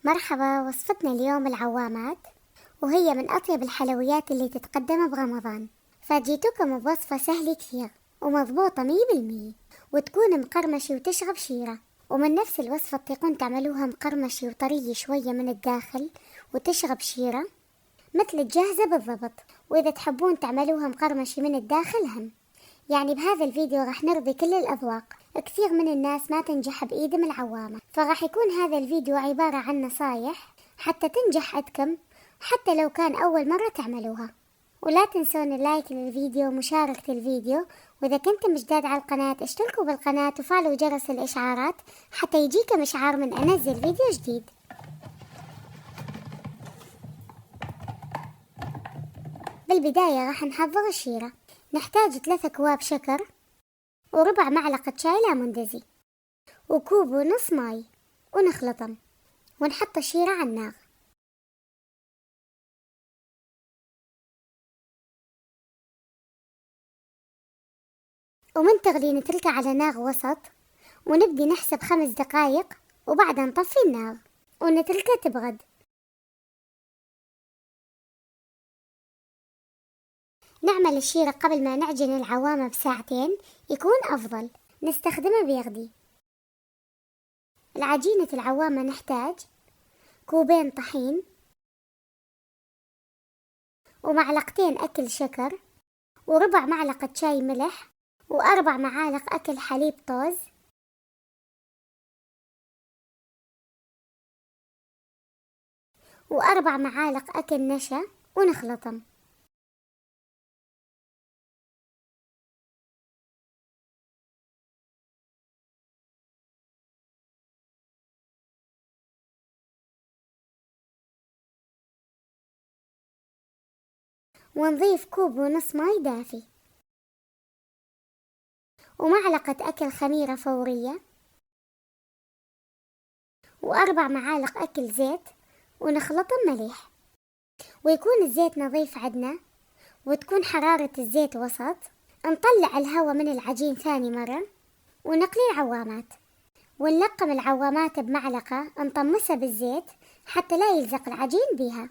مرحبا، وصفتنا اليوم العوامات، وهي من أطيب الحلويات اللي تتقدم برمضان. فجيتكم بوصفة سهلة كثير ومضبوطة 100%، وتكون مقرمشة وتشرب شيرة. ومن نفس الوصفة تطيقون تعملوها مقرمشة وطرية شوية من الداخل وتشرب شيرة مثل الجاهزة بالضبط. وإذا تحبون تعملوها مقرمشة من الداخل هم. يعني بهذا الفيديو راح نرضي كل الأذواق. كثير من الناس ما تنجح بإيدهم العوامة، فراح يكون هذا الفيديو عبارة عن نصايح حتى تنجح عندكم، حتى لو كان أول مرة تعملوها. ولا تنسون اللايك للفيديو ومشاركة الفيديو، وإذا كنتم جداد على القناة اشتركوا بالقناة وفعلوا جرس الإشعارات حتى يجيكم إشعار من أنزل فيديو جديد. بالبداية راح نحضر الشيرة. نحتاج 3 أكواب شكر، وربع معلقة شاي ليموندزي، وكوب ونص ماي، ونخلطهم ونحط الشيرة على النار. ومن تغلي نتركها على نار وسط، ونبدي نحسب 5 دقايق، وبعدها نطفي النار ونتركها تبرد. نعمل الشيرة قبل ما نعجن العوامة بساعتين يكون أفضل. نستخدمها بيغدي. العجينة العوامة نحتاج كوبين طحين، ومعلقتين أكل شكر، وربع معلقة شاي ملح، و4 معالق أكل حليب طوز، و4 معالق أكل نشا، ونخلطهم. ونضيف كوب ونص ماي دافي، ومعلقة أكل خميرة فورية، و4 معالق أكل زيت، ونخلطهم مليح. ويكون الزيت نظيف عدنا، وتكون حرارة الزيت وسط. نطلع الهواء من العجين ثاني مرة، ونقلي العوامات، ونلقم العوامات بمعلقة نطمسها بالزيت حتى لا يلزق العجين بها.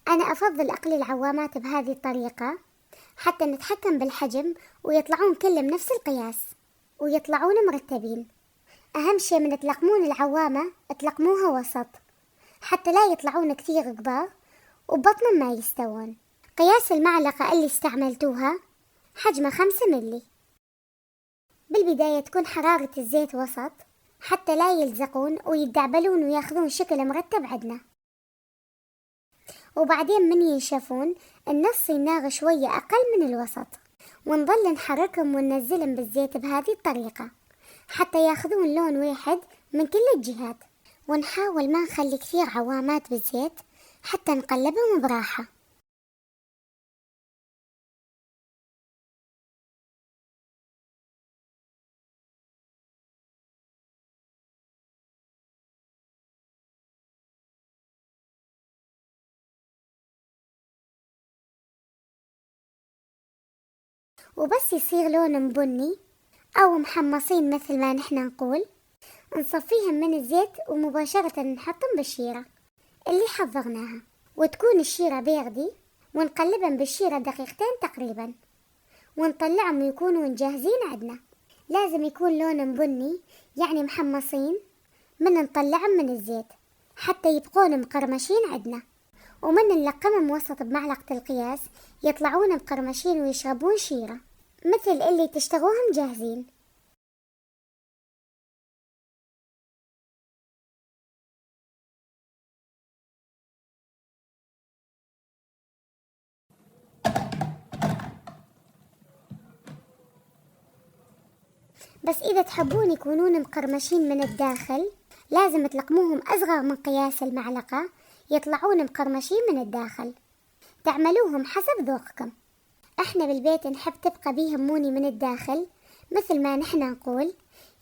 أنا أفضل أقلي العوامات بهذه الطريقة حتى نتحكم بالحجم، ويطلعون كلهم نفس القياس، ويطلعون مرتبين. أهم شيء من تلقمون العوامة تلقموها وسط حتى لا يطلعون كثير كبار وبطنهم ما يستوون. قياس المعلقة اللي استعملتوها حجمها 5 ملي. بالبداية تكون حرارة الزيت وسط حتى لا يلزقون ويتدعبلون وياخذون شكل مرتب عدنا. وبعدين من ينشفون ننصي النار شوية أقل من الوسط، ونظل نحركهم وننزلهم بالزيت بهذه الطريقة حتى ياخذون لون واحد من كل الجهات. ونحاول ما نخلي كثير عوامات بالزيت حتى نقلبهم براحة. وبس يصير لونهم بني أو محمصين مثل ما نحن نقول، نصفيهم من الزيت ومباشرة نحطهم بالشيرة اللي حضرناها. وتكون الشيرة بيغدي، ونقلبهم بالشيرة دقيقتين تقريبا، ونطلعهم ويكونوا جاهزين عدنا. لازم يكون لونهم بني يعني محمصين من نطلعهم من الزيت حتى يبقون مقرمشين عدنا. ومن نلقمهم وسط بمعلقة القياس يطلعون مقرمشين ويشربون شيرة مثل اللي تشتروهم جاهزين. بس إذا تحبون يكونون مقرمشين من الداخل لازم تلقموهم أصغر من قياس المعلقة، يطلعون مقرمشين من الداخل. تعملوهم حسب ذوقكم. احنا بالبيت نحب تبقى بيهم موني من الداخل مثل ما نحن نقول،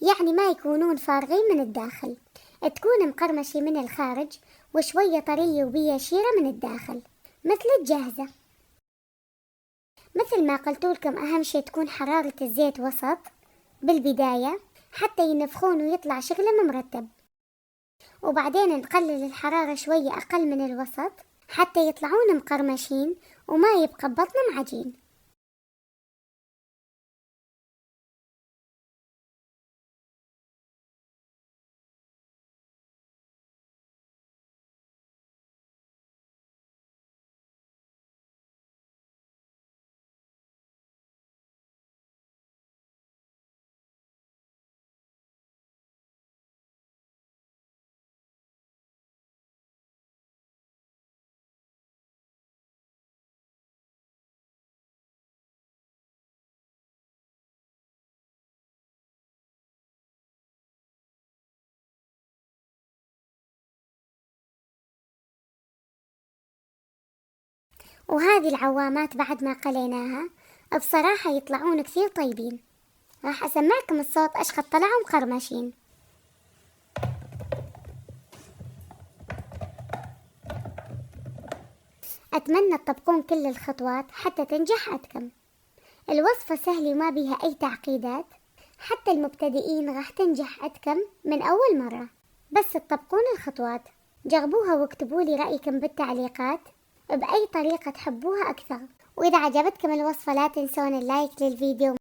يعني ما يكونون فارغين من الداخل، تكون مقرمشة من الخارج وشوية طرية وبيها شيرة من الداخل مثل الجاهزة. مثل ما قلتولكم أهم شيء تكون حرارة الزيت وسط بالبداية حتى ينفخون ويطلع شكلهم مرتب. وبعدين نقلل الحرارة شوية أقل من الوسط حتى يطلعون مقرمشين وما يبقى ببطنهم عجين. وهذه العوامات بعد ما قليناها بصراحة يطلعون كثير طيبين. راح أسمعكم الصوت أشخط طلعوا مقرمشين. أتمنى تطبقون كل الخطوات حتى تنجح عندكم. الوصفة سهلة وما بيها أي تعقيدات، حتى المبتدئين راح تنجح عندكم من أول مرة، بس تطبقون الخطوات. جربوها واكتبوا لي رأيكم بالتعليقات بأي طريقة تحبوها أكثر. وإذا عجبتكم الوصفة لا تنسون اللايك للفيديو.